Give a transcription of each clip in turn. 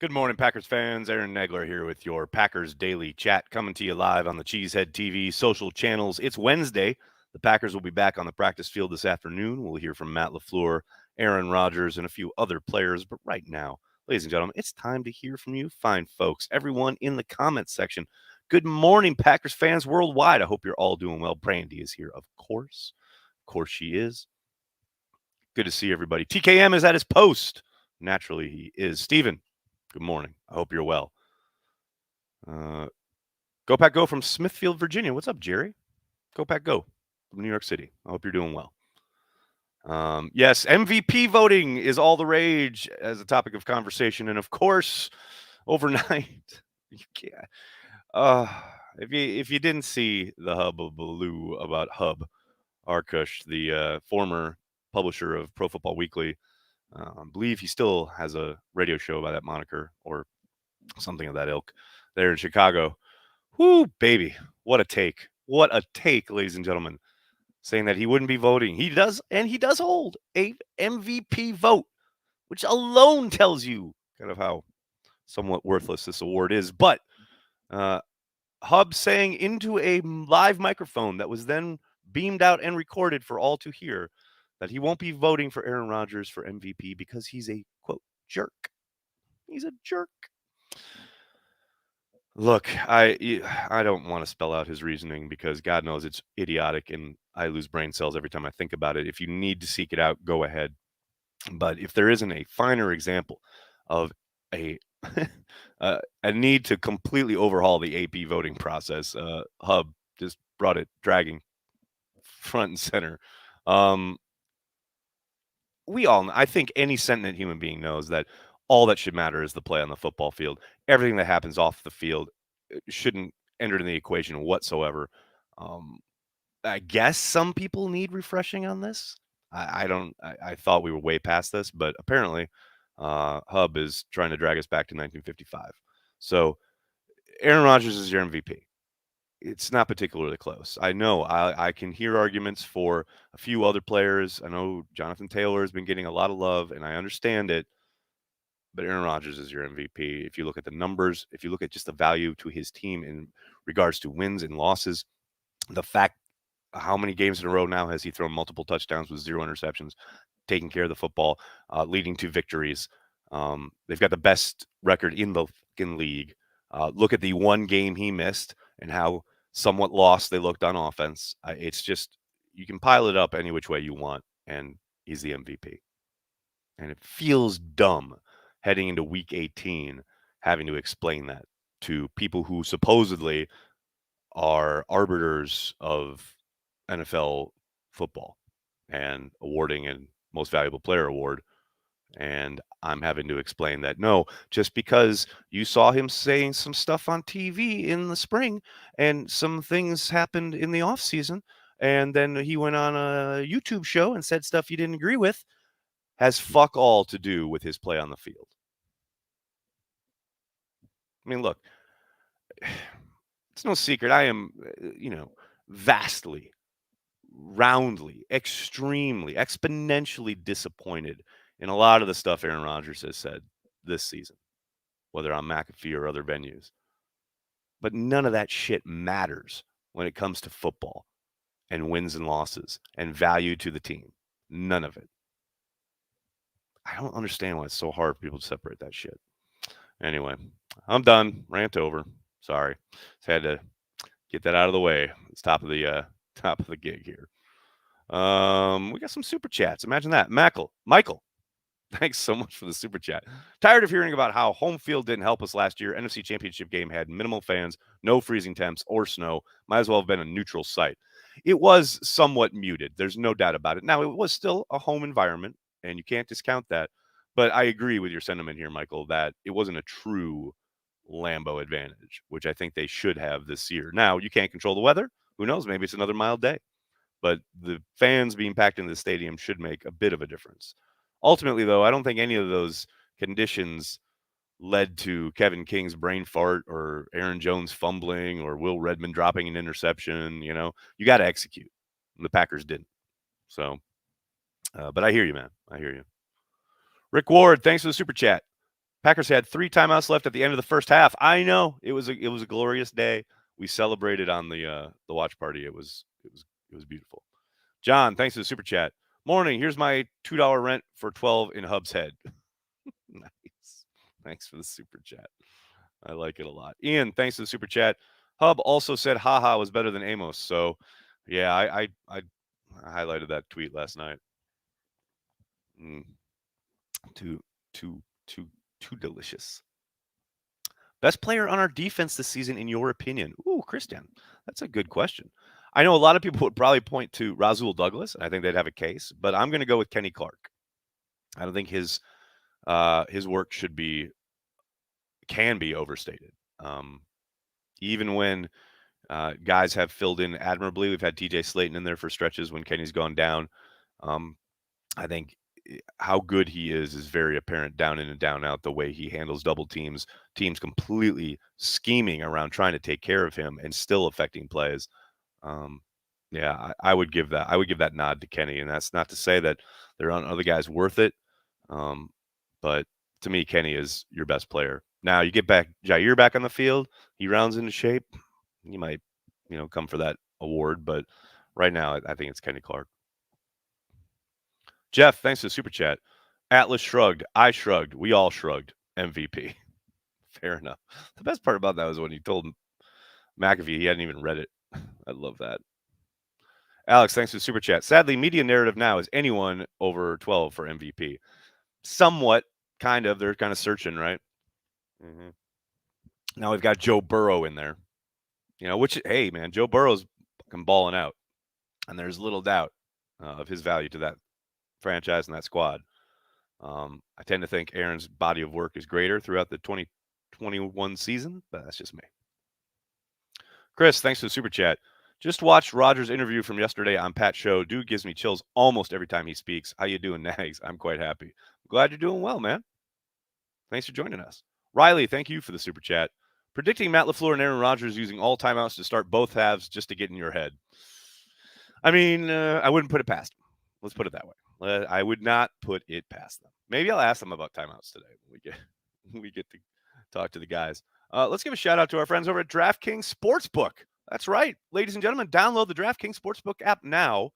Good morning, Packers fans. Aaron Negler here with your Packers Daily Chat, coming to you live on the Cheesehead TV social channels. It's Wednesday. The Packers will be back on the practice field this afternoon. We'll hear from Matt LaFleur, Aaron Rodgers, and a few other players. But right now, ladies and gentlemen, it's time to hear from you fine folks. Everyone in the comments section. Good morning, Packers fans worldwide. I hope you're all doing well. Brandy is here, of course. Of course she is. Good to see everybody. TKM is at his post. Naturally, he is. Steven, good morning. I hope you're well. Go Pack Go from Smithfield, Virginia. What's up, Jerry? Go Pack Go from New York City. I hope you're doing well. Yes, MVP voting is all the rage as a topic of conversation, and of course, overnight, you can't. If you didn't see the hubbubaloo about Hub Arkush, the former publisher of Pro Football Weekly, I believe he still has a radio show by that moniker or something of that ilk there in Chicago. Whoo, baby. What a take. What a take, ladies and gentlemen. Saying that he wouldn't be voting. He does, and he does hold a MVP vote, which alone tells you kind of how somewhat worthless this award is. But Hub saying into a live microphone that was then beamed out and recorded for all to hear that he won't be voting for Aaron Rodgers for MVP because he's a, quote, jerk. He's a jerk. Look, I don't want to spell out his reasoning because God knows it's idiotic and I lose brain cells every time I think about it. If you need to seek it out, go ahead. But if there isn't a finer example of a a need to completely overhaul the AP voting process, Hub just brought it dragging front and center. Um, I think any sentient human being knows that all that should matter is the play on the football field. Everything that happens off the field shouldn't enter in the equation whatsoever. Um, I guess some people need refreshing on this. I don't. I thought we were way past this, but apparently, Hub is trying to drag us back to 1955. So Aaron Rodgers is your MVP. It's not particularly close. I know I can hear arguments for a few other players. I know Jonathan Taylor has been getting a lot of love, and I understand it. But Aaron Rodgers is your MVP. If you look at the numbers, if you look at just the value to his team in regards to wins and losses, the fact how many games in a row now has he thrown multiple touchdowns with 0 interceptions, taking care of the football, leading to victories. They've got the best record in the league. Look at the one game he missed and how somewhat lost they looked on offense. It's just, you can pile it up any which way you want, and he's the MVP. And it feels dumb heading into week 18 having to explain that to people who supposedly are arbiters of NFL football and awarding a most valuable player award. And I'm having to explain that no, just because you saw him saying some stuff on TV in the spring and some things happened in the off season, and then he went on a YouTube show and said stuff you didn't agree with, has fuck all to do with his play on the field. I mean, look, it's no secret. I am, vastly, roundly, extremely, exponentially disappointed in a lot of the stuff Aaron Rodgers has said this season, whether on McAfee or other venues. But none of that shit matters when it comes to football and wins and losses and value to the team. None of it. I don't understand why it's so hard for people to separate that shit. Anyway, I'm done. Rant over. Sorry. Just had to get that out of the way. It's top of the gig here. We got some super chats. Imagine that. Michael, thanks so much for the super chat. Tired of hearing about how home field didn't help us last year. NFC Championship game had minimal fans, no freezing temps or snow. Might as well have been a neutral site. It was somewhat muted. There's no doubt about it. Now, it was still a home environment, and you can't discount that. But I agree with your sentiment here, Michael, that it wasn't a true Lambeau advantage, which I think they should have this year. Now, you can't control the weather. Who knows? Maybe it's another mild day. But the fans being packed into the stadium should make a bit of a difference. Ultimately, though, I don't think any of those conditions led to Kevin King's brain fart or Aaron Jones fumbling or Will Redmond dropping an interception. You got to execute. And the Packers didn't. So, but I hear you, man. I hear you. Rick Ward, thanks for the super chat. Packers had 3 timeouts left at the end of the first half. I know. It was a glorious day. We celebrated on the watch party. It was beautiful. John, thanks for the super chat. Morning. Here's my $2 rent for 12 in Hub's Head. Nice. Thanks for the super chat. I like it a lot. Ian, thanks for the super chat. Hub also said haha was better than Amos. So yeah, I highlighted that tweet last night. Too too too too delicious. Best player on our defense this season, in your opinion? Ooh, Christian, that's a good question. I know a lot of people would probably point to Rasul Douglas, and I think they'd have a case, but I'm going to go with Kenny Clark. I don't think his work can be overstated. Even when guys have filled in admirably, we've had TJ Slayton in there for stretches when Kenny's gone down. I think how good he is very apparent down in and down out. The way he handles double teams completely scheming around trying to take care of him and still affecting plays. Yeah, I would give that nod to Kenny, and that's not to say that there aren't other guys worth it. But to me, Kenny is your best player. Now you get back Jair back on the field, he rounds into shape. You might, come for that award, but right now I think it's Kenny Clark. Jeff, thanks for the super chat. Atlas shrugged. I shrugged. We all shrugged. MVP. Fair enough. The best part about that was when he told McAfee he hadn't even read it. I love that. Alex, thanks for the super chat. Sadly, media narrative now is anyone over 12 for MVP. Somewhat, kind of. They're kind of searching, right? Mm-hmm. Now we've got Joe Burrow in there. Which, hey, man, Joe Burrow's fucking balling out. And there's little doubt of his value to that franchise and that squad. I tend to think Aaron's body of work is greater throughout the 2021 season, but that's just me. Chris, thanks for the super chat. Just watched Rodgers' interview from yesterday on Pat's show. Dude gives me chills almost every time he speaks. How you doing, Nags? I'm quite happy. Glad you're doing well, man. Thanks for joining us. Riley, thank you for the super chat. Predicting Matt LaFleur and Aaron Rodgers using all timeouts to start both halves just to get in your head. I mean, I wouldn't put it past them. Let's put it that way. I would not put it past them. Maybe I'll ask them about timeouts today when we get to talk to the guys. Let's give a shout out to our friends over at DraftKings Sportsbook. That's right, ladies and gentlemen. Download the DraftKings Sportsbook app now.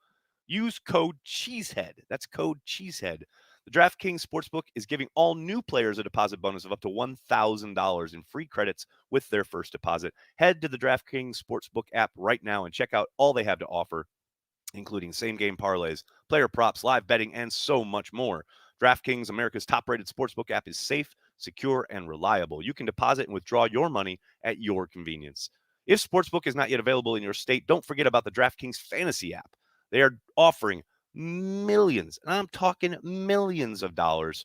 Use code Cheesehead. That's code Cheesehead. The DraftKings Sportsbook is giving all new players a deposit bonus of up to $1,000 in free credits with their first deposit. Head to the DraftKings Sportsbook app right now and check out all they have to offer, including same-game parlays, player props, live betting, and so much more. DraftKings, America's top-rated sportsbook app, is safe, secure, and reliable. You can deposit and withdraw your money at your convenience. If Sportsbook is not yet available in your state, don't forget about the DraftKings Fantasy app. They are offering millions, and I'm talking millions of dollars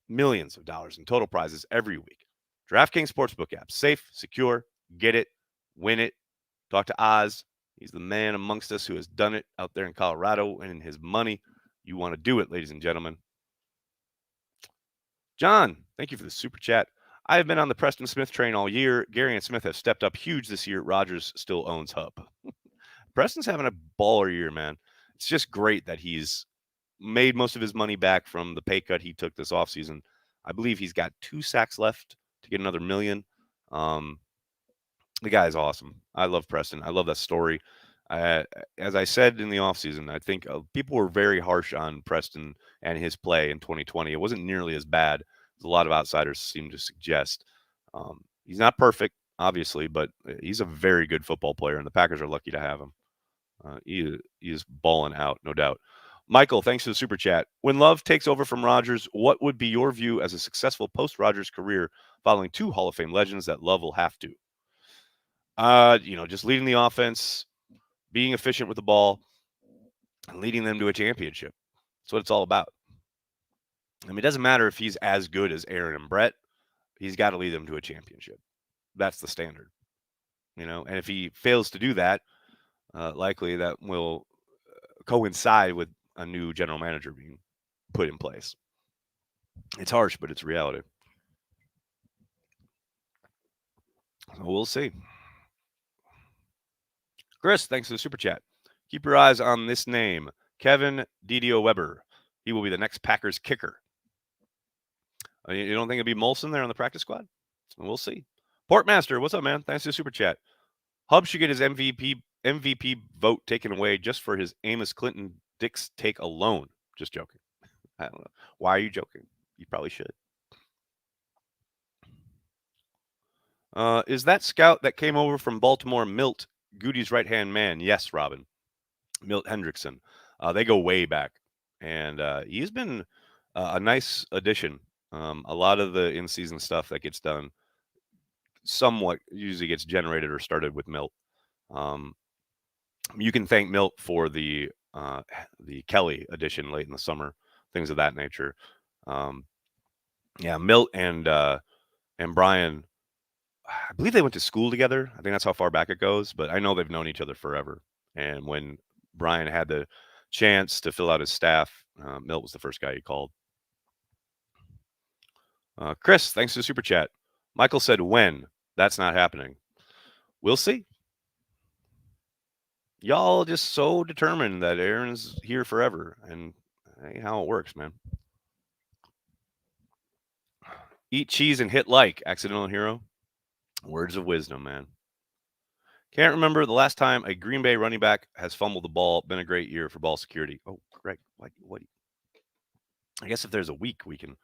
in total prizes every week. DraftKings Sportsbook app, safe, secure, get it, win it. Talk to Oz. He's the man amongst us who has done it out there in Colorado and in his money. You want to do it, ladies and gentlemen. John, thank you for the super chat. I have been on the Preston Smith train all year. Gary and Smith have stepped up huge this year. Rodgers still owns Hub. Preston's having a baller year, man. It's just great that he's made most of his money back from the pay cut he took this offseason. I believe he's got 2 sacks left to get another $1 million. The guy is awesome. I love Preston. I love that story. As I said in the offseason, I think people were very harsh on Preston and his play in 2020. It wasn't nearly as bad as a lot of outsiders seem to suggest. He's not perfect, obviously, but he's a very good football player, and the Packers are lucky to have him. He is balling out, no doubt. Michael, thanks for the super chat. When Love takes over from Rodgers, what would be your view as a successful post-Rodgers career following 2 Hall of Fame legends that Love will have to? Just leading the offense, being efficient with the ball, and leading them to a championship. That's what it's all about. I mean, it doesn't matter if he's as good as Aaron and Brett. He's got to lead them to a championship. That's the standard. And if he fails to do that, likely that will coincide with a new general manager being put in place. It's harsh, but it's reality. So we'll see. Chris, thanks for the super chat. Keep your eyes on this name, Kevin Didio Weber. He will be the next Packers kicker. You don't think it'd be Molson there on the practice squad? We'll see. Portmaster, what's up, man? Thanks for the super chat. Hub should get his MVP vote taken away just for his Amos Clinton Dick's take alone. Just joking. I don't know. Why are you joking? You probably should. Is that scout that came over from Baltimore Milt Goody's right-hand man? Yes, Robin. Milt Hendrickson. They go way back. And he's been a nice addition. A lot of the in-season stuff that gets done somewhat usually gets generated or started with Milt. You can thank Milt for the Kelly edition late in the summer, things of that nature. Yeah, Milt and Brian, I believe they went to school together. I think that's how far back it goes, but I know they've known each other forever. And when Brian had the chance to fill out his staff, Milt was the first guy he called. Chris, thanks for the super chat. Michael said when. That's not happening. We'll see. Y'all just so determined that Aaron's here forever, and that ain't how it works, man. Eat cheese and hit like, accidental hero. Words of wisdom, man. Can't remember the last time a Green Bay running back has fumbled the ball. Been a great year for ball security. Oh, Greg, what? I guess if there's a week, we can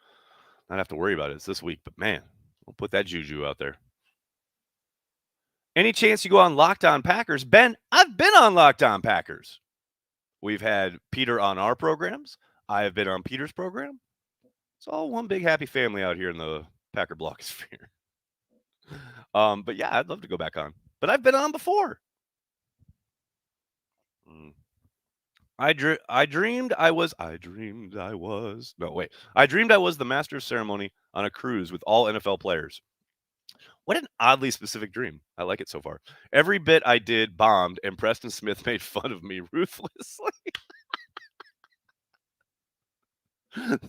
not have to worry about it. It's this week, but man, we'll put that juju out there. Any chance you go on Locked On Packers? Ben, I've been on Locked On Packers. We've had Peter on our programs. I have been on Peter's program. It's all one big happy family out here in the Packer blogosphere. But yeah, I'd love to go back on. But I've been on before. I dreamed I was the master of ceremony on a cruise with all NFL players. What an oddly specific dream. I like it so far. Every bit I did bombed, and Preston Smith made fun of me ruthlessly.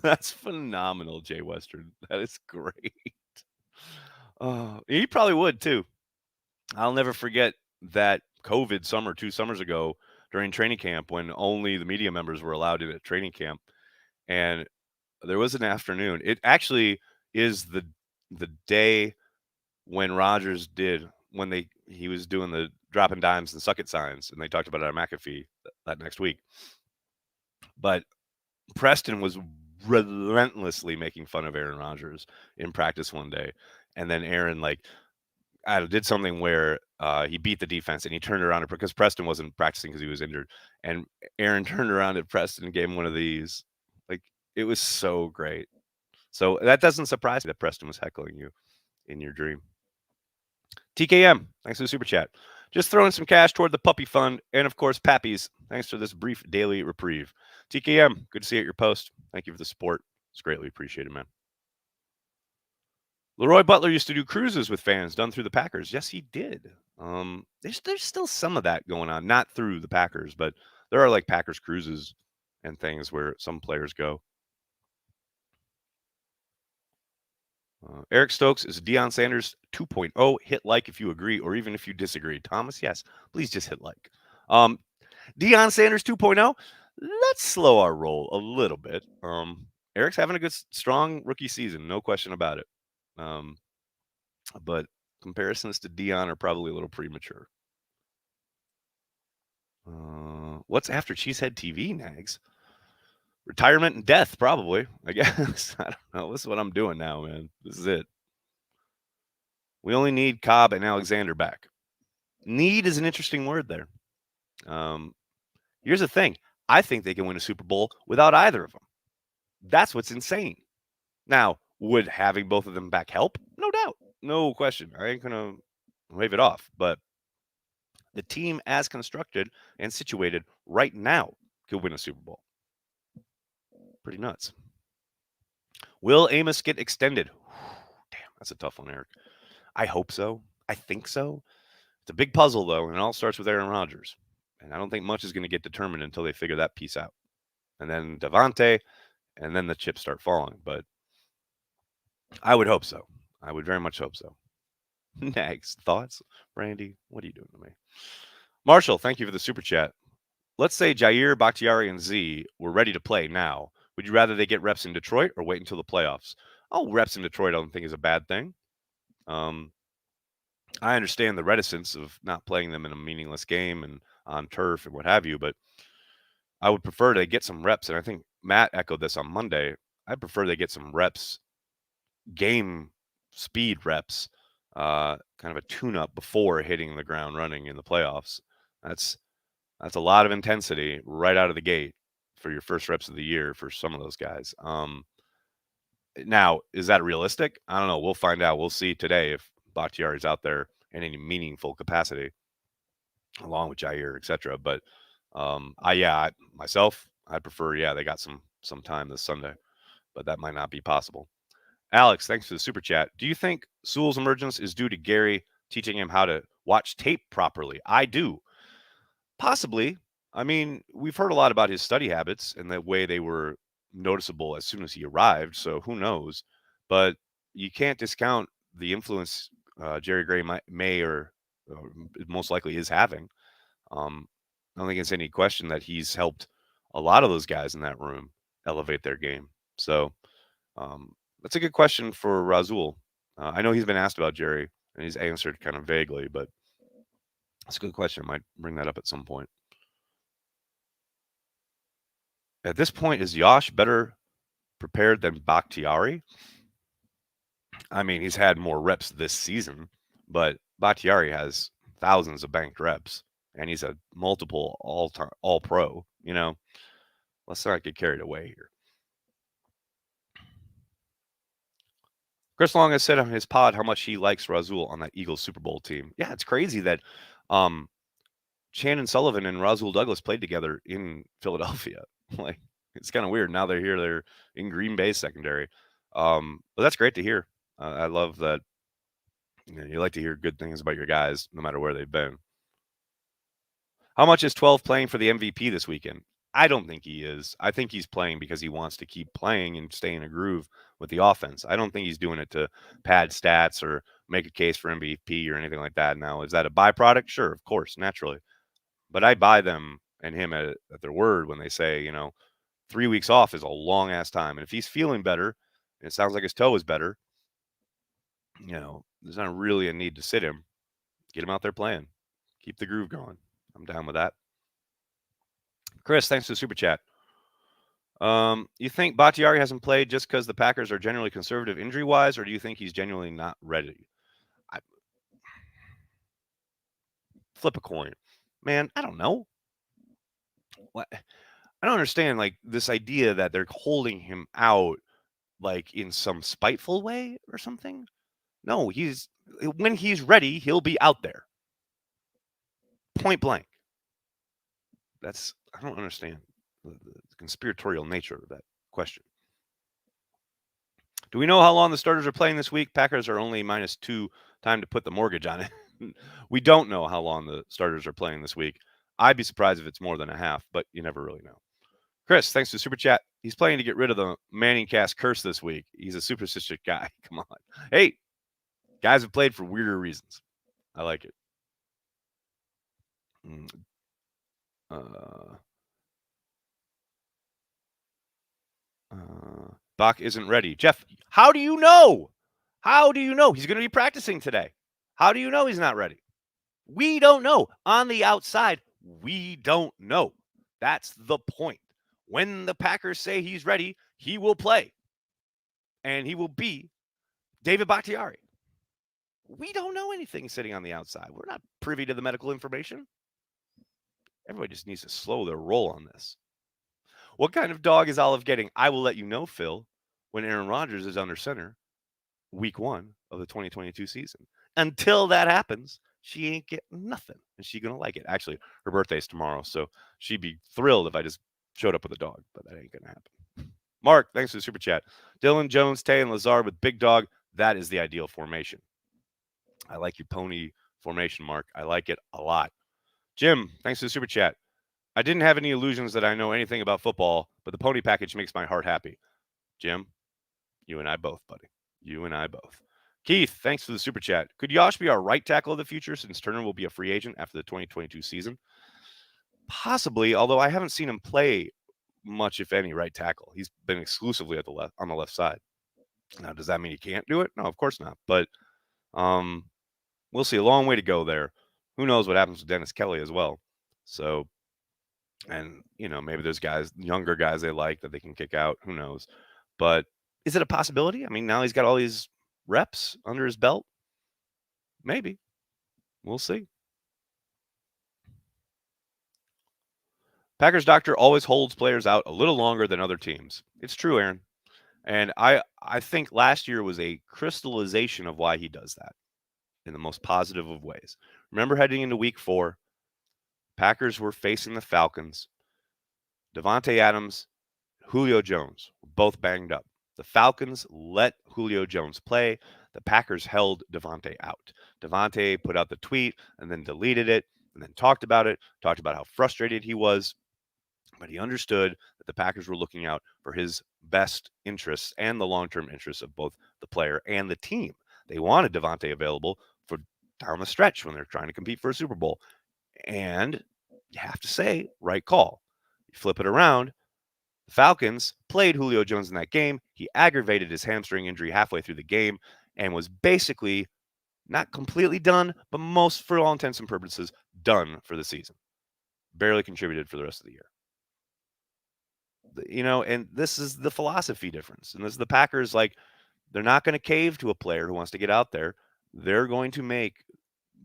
That's phenomenal, Jay Western. That is great. He probably would too. I'll never forget that COVID summer 2 summers ago during training camp when only the media members were allowed in at training camp. And there was an afternoon. It actually is the day when Rodgers he was doing the dropping dimes and suck it signs, and they talked about it at McAfee that next week. But Preston was relentlessly making fun of Aaron Rodgers in practice one day, and then Aaron did something where he beat the defense and he turned around because Preston wasn't practicing because he was injured, and Aaron turned around at Preston and gave him one of these. It was so great. So that doesn't surprise me that Preston was heckling you in your dream. TKM, thanks for the super chat. Just throwing some cash toward the puppy fund. And of course, Pappies, thanks for this brief daily reprieve. TKM, good to see you at your post. Thank you for the support. It's greatly appreciated, man. Leroy Butler used to do cruises with fans done through the Packers. Yes, he did. There's still some of that going on, not through the Packers, but there are Packers cruises and things where some players go. Eric Stokes is Deion Sanders 2.0. Hit like if you agree or even if you disagree. Thomas, yes, please just hit like. Deion Sanders 2.0. Let's slow our roll a little bit. Eric's having a good, strong rookie season, no question about it. But comparisons to Deion are probably a little premature. What's after Cheesehead TV, Nags? Retirement and death, probably, I guess. I don't know. This is what I'm doing now, man. This is it. We only need Cobb and Alexander back. Need is an interesting word there. Here's the thing. I think they can win a Super Bowl without either of them. That's what's insane. Now, would having both of them back help? No doubt. No question. I ain't going to wave it off. But the team as constructed and situated right now could win a Super Bowl. Pretty nuts. Will Amos get extended? Damn, that's a tough one, Eric. I hope so. I think so. It's a big puzzle, though, and it all starts with Aaron Rodgers. And I don't think much is going to get determined until they figure that piece out. And then Devontae, and then the chips start falling. But I would hope so. I would very much hope so. Nags, thoughts? Brandy, what are you doing to me? Marshall, thank you for the super chat. Let's say Jair, Bakhtiari, and Z were ready to play now. Would you rather they get reps in Detroit or wait until the playoffs? Oh, reps in Detroit I don't think is a bad thing. I understand the reticence of not playing them in a meaningless game and on turf and what have you, but I would prefer to get some reps. And I think Matt echoed this on Monday. I prefer they get some reps, game speed reps, kind of a tune up before hitting the ground running in the playoffs. That's that's a lot of intensity right out of the gate for your first reps of the year for some of those guys. Now, is that realistic? I don't know. We'll find out. We'll see today if Bakhtiari's out there in any meaningful capacity, along with Jair, etc. But myself, I'd prefer, they got some time this Sunday, but that might not be possible. Alex, thanks for the super chat. Do you think Sewell's emergence is due to Gary teaching him how to watch tape properly? I do. Possibly. I mean, we've heard a lot about his study habits and the way they were noticeable as soon as he arrived. So who knows? But you can't discount the influence Jerry Gray may or most likely is having. I don't think it's any question that he's helped a lot of those guys in that room elevate their game. So that's a good question for Razul. I know he's been asked about Jerry and he's answered kind of vaguely, but that's a good question. I might bring that up at some point. At this point, is Yash better prepared than Bakhtiari? I mean, he's had more reps this season, but Bakhtiari has thousands of banked reps, and he's a multiple all pro. Let's not get carried away here. Chris Long has said on his pod how much he likes Razul on that Eagles Super Bowl team. Yeah, it's crazy that Shannon Sullivan and Razul Douglas played together in Philadelphia. Like, it's kind of weird. Now they're here. They're in Green Bay secondary. But that's great to hear. I love that. You like to hear good things about your guys, no matter where they've been. How much is 12 playing for the MVP this weekend? I don't think he is. I think he's playing because he wants to keep playing and stay in a groove with the offense. I don't think he's doing it to pad stats or make a case for MVP or anything like that. Now, is that a byproduct? Sure, of course, naturally. But I buy them and him at their word when they say, 3 weeks off is a long ass time. And if he's feeling better, and it sounds like his toe is better, there's not really a need to sit him. Get him out there playing. Keep the groove going. I'm down with that. Chris, thanks for the super chat. You think Bakhtiari hasn't played just because the Packers are generally conservative injury-wise, or do you think he's genuinely not ready? Flip a coin. Man, I don't know. What? I don't understand, like, this idea that they're holding him out, like, in some spiteful way or something. No, when he's ready, he'll be out there. Point blank. I don't understand the conspiratorial nature of that question. Do we know how long the starters are playing this week? Packers are only -2 time to put the mortgage on it. We don't know how long the starters are playing this week. I'd be surprised if it's more than a half, but you never really know. Chris, thanks for super chat. He's playing to get rid of the Manning cast curse this week. He's a superstitious guy. Come on. Hey, guys have played for weirder reasons. I like it. Bach isn't ready. Jeff, how do you know? How do you know? He's going to be practicing today. How do you know he's not ready? We don't know. On the outside, we don't know. That's the point. When the Packers say he's ready, he will play. And he will be David Bakhtiari. We don't know anything sitting on the outside. We're not privy to the medical information. Everybody just needs to slow their roll on this. What kind of dog is Olive getting? I will let you know, Phil, when Aaron Rodgers is under center week 1 of the 2022 season. Until that happens, she ain't getting nothing. And she's going to like it. Actually, her birthday's tomorrow, so she'd be thrilled if I just showed up with a dog, but that ain't going to happen. Mark, thanks for the super chat. Dylan, Jones, Tay, and Lazard with Big Dog. That is the ideal formation. I like your pony formation, Mark. I like it a lot. Jim, thanks for the super chat. I didn't have any illusions that I know anything about football, but the pony package makes my heart happy. Jim, you and I both, buddy. You and I both. Keith, thanks for the super chat. Could Yash be our right tackle of the future since Turner will be a free agent after the 2022 season? Possibly, although I haven't seen him play much, if any, right tackle. He's been exclusively on the left side. Now, does that mean he can't do it? No, of course not. But um, we'll see. A long way to go there. Who knows what happens with Dennis Kelly as well. So, and maybe there's guys, younger guys they like that they can kick out. Who knows? But is it a possibility? I mean, now he's got all these reps under his belt. Maybe. We'll see. Packers doctor always holds players out a little longer than other teams. It's true, Aaron. And I think last year was a crystallization of why he does that in the most positive of ways. Remember heading into week 4, Packers were facing the Falcons. Devontae Adams, Julio Jones were both banged up. The Falcons let Julio Jones play. The Packers held Devontae out. Devontae put out the tweet and then deleted it and then talked about how frustrated he was. But he understood that the Packers were looking out for his best interests and the long-term interests of both the player and the team. They wanted Devontae available for down the stretch when they're trying to compete for a Super Bowl. And you have to say, right call. You flip it around. The Falcons played Julio Jones in that game. He aggravated his hamstring injury halfway through the game and was basically not completely done, but for all intents and purposes, done for the season. Barely contributed for the rest of the year. And this is the philosophy difference. And this is the Packers, they're not going to cave to a player who wants to get out there. They're going to make,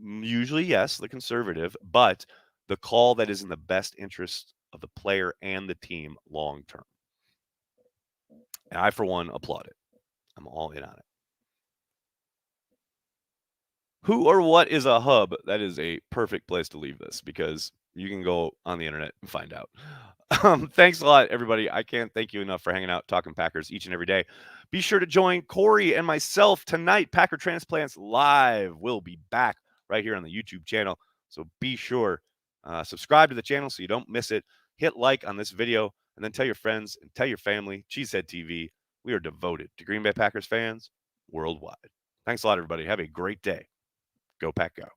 usually, yes, the conservative, but the call that is in the best interest of the player and the team long term. And I, for one, applaud it. I'm all in on it. Who or what is a hub? That is a perfect place to leave this because you can go on the internet and find out. Thanks a lot, everybody. I can't thank you enough for hanging out, talking Packers each and every day. Be sure to join Corey and myself tonight. Packer Transplants Live will be back right here on the YouTube channel. So be sure, subscribe to the channel so you don't miss it. Hit like on this video and then tell your friends and tell your family. Cheesehead TV. We are devoted to Green Bay Packers fans worldwide. Thanks a lot, everybody. Have a great day. Go Pack Go.